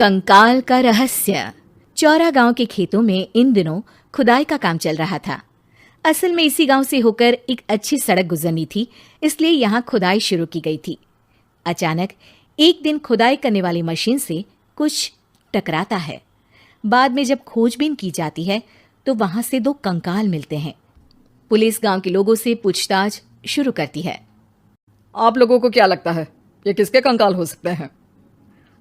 कंकाल का रहस्य। चौरा गांव के खेतों में इन दिनों खुदाई का काम चल रहा था। असल में इसी गांव से होकर एक अच्छी सड़क गुजरनी थी, इसलिए यहाँ खुदाई शुरू की गई थी। अचानक एक दिन खुदाई करने वाली मशीन से कुछ टकराता है। बाद में जब खोजबीन की जाती है तो वहां से 2 कंकाल मिलते हैं। पुलिस गांव के लोगों से पूछताछ शुरू करती है। आप लोगों को क्या लगता है ये किसके कंकाल हो सकते हैं?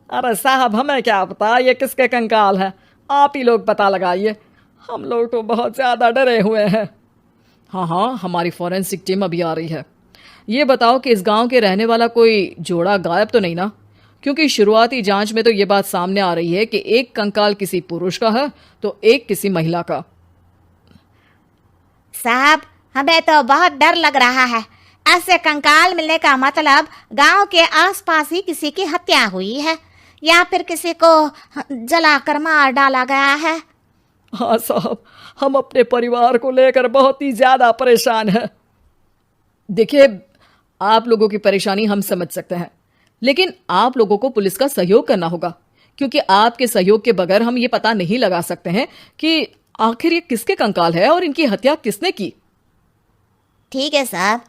अरे साहब, हमें क्या पता ये किसके कंकाल हैं, आप ही लोग पता लगाइए। हम लोग तो बहुत ज़्यादा डरे हुए हैं। हाँ, हमारी फॉरेंसिक टीम अभी आ रही है। ये बताओ कि इस गांव के रहने वाला कोई जोड़ा गायब तो नहीं ना? क्योंकि शुरुआती जांच में तो ये बात सामने आ रही है कि एक कंकाल किसी पुरुष का है तो एक किसी महिला का। साहब, हमें तो बहुत डर लग रहा है। ऐसे कंकाल मिलने का मतलब गांव के आसपास ही किसी की हत्या हुई है या फिर किसी को जलाकर मार डाला गया है। हाँ साहब, हम अपने परिवार को लेकर बहुत ही ज़्यादा परेशान हैं। देखिए, आप लोगों की परेशानी हम समझ सकते हैं, लेकिन आप लोगों को पुलिस का सहयोग करना होगा, क्योंकि आपके सहयोग के बगैर हम ये पता नहीं लगा सकते हैं कि आखिर ये किसके कंकाल है और इनकी हत्या किसने की। ठीक है साहब,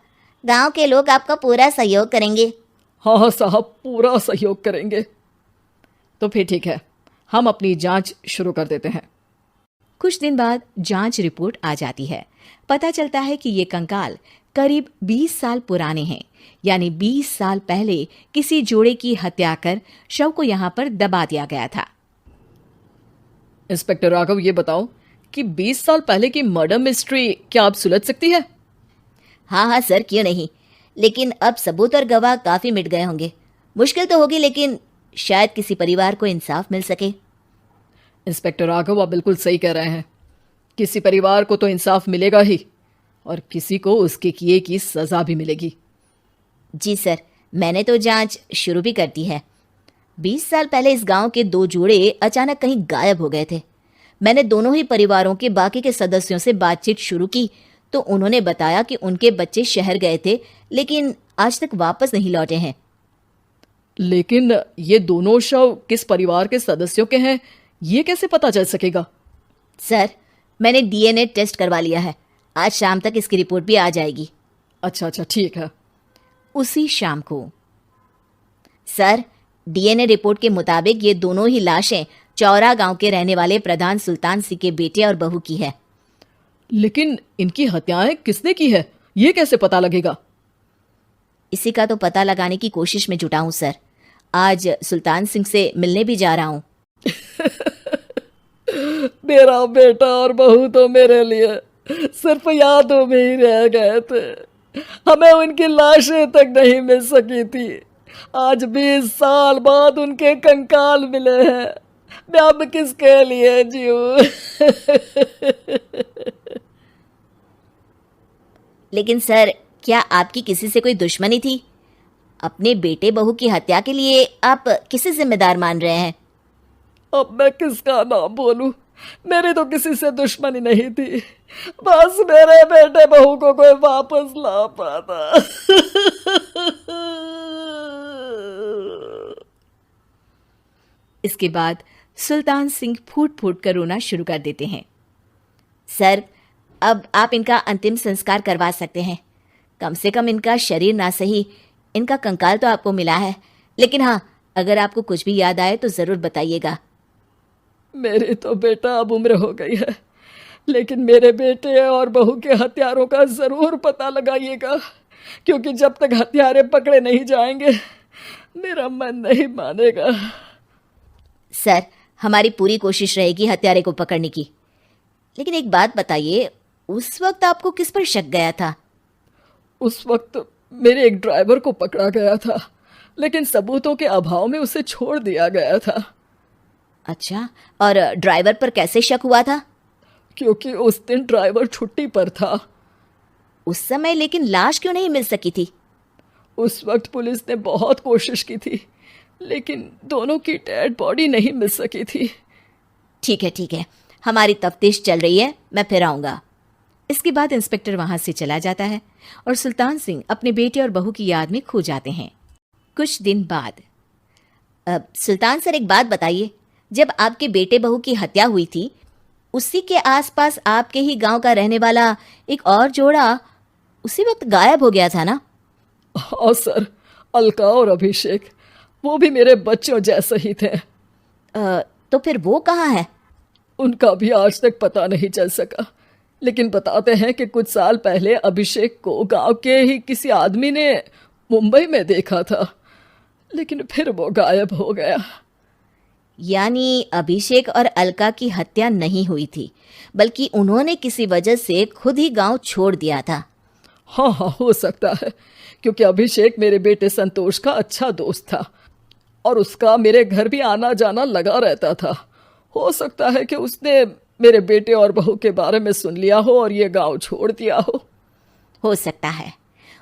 गांव के लोग आपका पूरा सहयोग करेंगे। हाँ साहब, पूरा सहयोग करेंगे। तो फिर ठीक है, हम अपनी जांच शुरू कर देते हैं। कुछ दिन बाद जांच रिपोर्ट आ जाती है। पता चलता है कि ये कंकाल करीब 20 साल पुराने हैं, यानी 20 साल पहले किसी जोड़े की हत्या कर शव को यहाँ पर दबा दिया गया था। इंस्पेक्टर राघव, ये बताओ कि 20 साल पहले की मर्डर मिस्ट्री क्या आप सुलझ सकती है? हाँ सर, क्यों नहीं। लेकिन अब सबूत और गवाह काफी मिट गए होंगे। मुश्किल तो होगी, लेकिन शायद किसी परिवार को इंसाफ मिल सके। इंस्पेक्टर राघव, आप बिल्कुल सही कह रहे हैं। किसी परिवार को तो इंसाफ मिलेगा ही और किसी को उसके किए की सजा भी मिलेगी। जी सर, मैंने तो जांच शुरू भी कर दी है। 20 साल पहले इस गांव के 2 जोड़े अचानक कहीं गायब हो गए थे। मैंने दोनों ही परिवारों के बाकी के सदस्यों से बातचीत शुरू की तो उन्होंने बताया कि उनके बच्चे शहर गए थे, लेकिन आज तक वापस नहीं लौटे हैं। लेकिन ये दोनों शव किस परिवार के सदस्यों के हैं, ये कैसे पता चल सकेगा? सर, मैंने डीएनए टेस्ट करवा लिया है। आज शाम तक इसकी रिपोर्ट भी आ जाएगी। अच्छा, ठीक है। उसी शाम को सर, डीएनए रिपोर्ट के मुताबिक ये दोनों ही लाशें चौरा गांव के रहने वाले प्रधान सुल्तान सिंह के बेटे और बहू की है। लेकिन इनकी हत्याएं किसने की है, ये कैसे पता लगेगा? इसी का तो पता लगाने की कोशिश में जुटा हूं सर। आज सुल्तान सिंह से मिलने भी जा रहा हूं। मेरा बेटा और बहू तो मेरे लिए सिर्फ यादों में ही रह गए थे। हमें उनकी लाशें तक नहीं मिल सकी थी। आज 20 साल बाद उनके कंकाल मिले हैं। मैं अब किसके लिए जीऊं? लेकिन सर, क्या आपकी किसी से कोई दुश्मनी थी? अपने बेटे बहू की हत्या के लिए आप किसे जिम्मेदार मान रहे हैं? अब मैं किसका नाम बोलूं? मेरी तो किसी से दुश्मनी नहीं थी, बस मेरे बेटे बहू को कोई वापस ला पाता। इसके बाद सुल्तान सिंह फूट फूट कर रोना शुरू कर देते हैं। सर, अब आप इनका अंतिम संस्कार करवा सकते हैं। कम से कम इनका शरीर ना सही, इनका कंकाल तो आपको मिला है। लेकिन हाँ, अगर आपको कुछ भी याद आए तो जरूर बताइएगा। मेरी तो बेटा अब उम्र हो गई है, लेकिन मेरे बेटे और बहू के हत्यारों का जरूर पता लगाइएगा, क्योंकि जब तक हत्यारे पकड़े नहीं जाएंगे मेरा मन नहीं मानेगा। सर, हमारी पूरी कोशिश रहेगी हत्यारे को पकड़ने की। लेकिन एक बात बताइए, उस वक्त आपको किस पर शक गया था? उस वक्त मेरे एक ड्राइवर को पकड़ा गया था, लेकिन सबूतों के अभाव में उसे छोड़ दिया गया था। अच्छा, और ड्राइवर पर कैसे शक हुआ था? क्योंकि उस दिन ड्राइवर छुट्टी पर था। उस समय लेकिन लाश क्यों नहीं मिल सकी थी? उस वक्त पुलिस ने बहुत कोशिश की थी, लेकिन दोनों की डेड बॉडी नहीं मिल सकी थी। ठीक है, हमारी तफ्तीश चल रही है, मैं फिर आऊंगा। इसके बाद इंस्पेक्टर वहां से चला जाता है और सुल्तान सिंह अपने बेटे और बहू की याद में खो जाते हैं। कुछ दिन बाद सुल्तान सर, एक बात बताइए, जब आपके बेटे बहू की हत्या हुई थी, उसी के आसपास आपके ही गांव का रहने वाला एक और जोड़ा उसी वक्त गायब हो गया था ना? हाँ सर, अलका और अभिषेक, वो भी मेरे बच्चों जैसे ही थे। तो फिर वो कहाँ है? उनका भी आज तक पता नहीं चल सका, लेकिन बताते हैं कि कुछ साल पहले अभिषेक को गांव के ही किसी आदमी ने मुंबई में देखा था, लेकिन फिर वो गायब हो गया। यानी अभिषेक और अलका की हत्या नहीं हुई थी, बल्कि उन्होंने किसी वजह से खुद ही गांव छोड़ दिया था। हाँ हाँ, हो सकता है, क्योंकि अभिषेक मेरे बेटे संतोष का अच्छा दोस्त था और उसका मेरे घर भी आना जाना लगा रहता था। हो सकता है कि उसने मेरे बेटे और बहू के बारे में सुन लिया हो और ये गांव छोड़ दिया हो सकता है।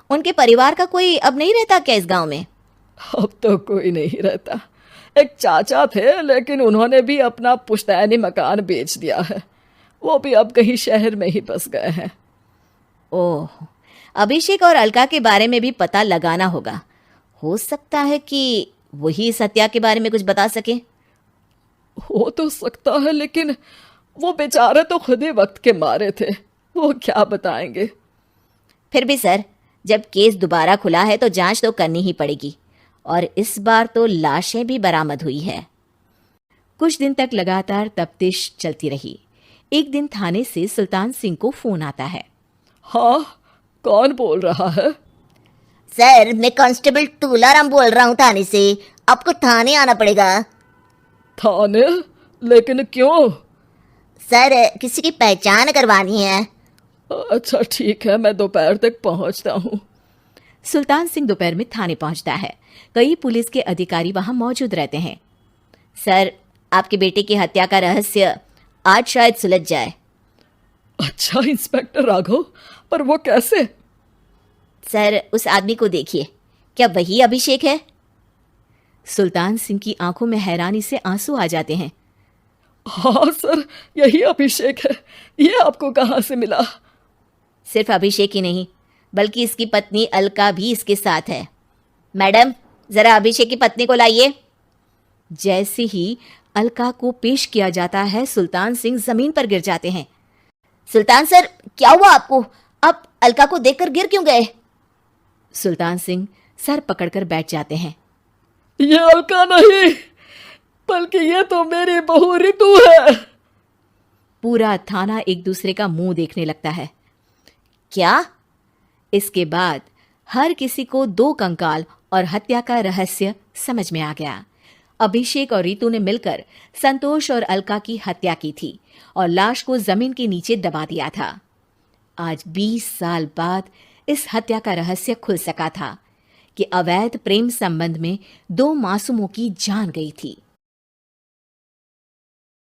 उनके परिवार का कोई अब नहीं रहता क्या इस गांव में? अब तो कोई नहीं रहता। एक चाचा थे, लेकिन उन्होंने भी अपना पुश्तैनी मकान बेच दिया है। वो भी अब कहीं शहर में ही बस गए हैं। ओह, अभिषेक और अलका के बारे में भी पता लगाना होगा। हो सकता है कि वही इस हत्या के बारे में कुछ बता सके। हो तो सकता है, लेकिन वो बेचारे तो खुद ही वक्त के मारे थे, वो क्या बताएंगे। फिर भी सर, जब केस दोबारा खुला है तो जांच तो करनी ही पड़ेगी, और इस बार तो लाशें भी बरामद हुई है। कुछ दिन तक लगातार तफ्तीश चलती रही। एक दिन थाने से सुल्तान सिंह को फोन आता है। हाँ, कौन बोल रहा है? सर, मैं कांस्टेबल तुलाराम बोल रहा हूँ थाने से। आपको थाने आना पड़ेगा। थाने? लेकिन क्यों? सर, किसी की पहचान करवानी है। अच्छा ठीक है, मैं दोपहर तक पहुंचता हूँ। सुल्तान सिंह दोपहर में थाने पहुंचता है। कई पुलिस के अधिकारी वहां मौजूद रहते हैं। सर, आपके बेटे की हत्या का रहस्य आज शायद सुलझ जाए। अच्छा इंस्पेक्टर राघव, पर वो कैसे? सर, उस आदमी को देखिए, क्या वही अभिषेक है? सुल्तान सिंह की आंखों में हैरानी से आंसू आ जाते हैं। हाँ सर, यही अभिषेक है। ये आपको कहाँ से मिला? सिर्फ अभिषेक ही नहीं, बल्कि इसकी पत्नी अलका भी इसके साथ है। मैडम, जरा अभिषेक की पत्नी को लाइए। जैसे ही अलका को पेश किया जाता है, सुल्तान सिंह जमीन पर गिर जाते हैं। सुल्तान सर, क्या हुआ आपको? आप अलका को देखकर गिर क्यों गए? सुल्तान सिंह सर पकड़कर बैठ जाते हैं। ये अलका नहीं, बल्कि ये तो मेरी बहू रितु है। पूरा थाना एक दूसरे का मुंह देखने लगता है। क्या? इसके बाद हर किसी को दो कंकाल और हत्या का रहस्य समझ में आ गया। अभिषेक और रितु ने मिलकर संतोष और अलका की हत्या की थी और लाश को जमीन के नीचे दबा दिया था। आज 20 साल बाद इस हत्या का रहस्य खुल सका था कि अवैध प्रेम संबंध में दो मासूमों की जान गई थी।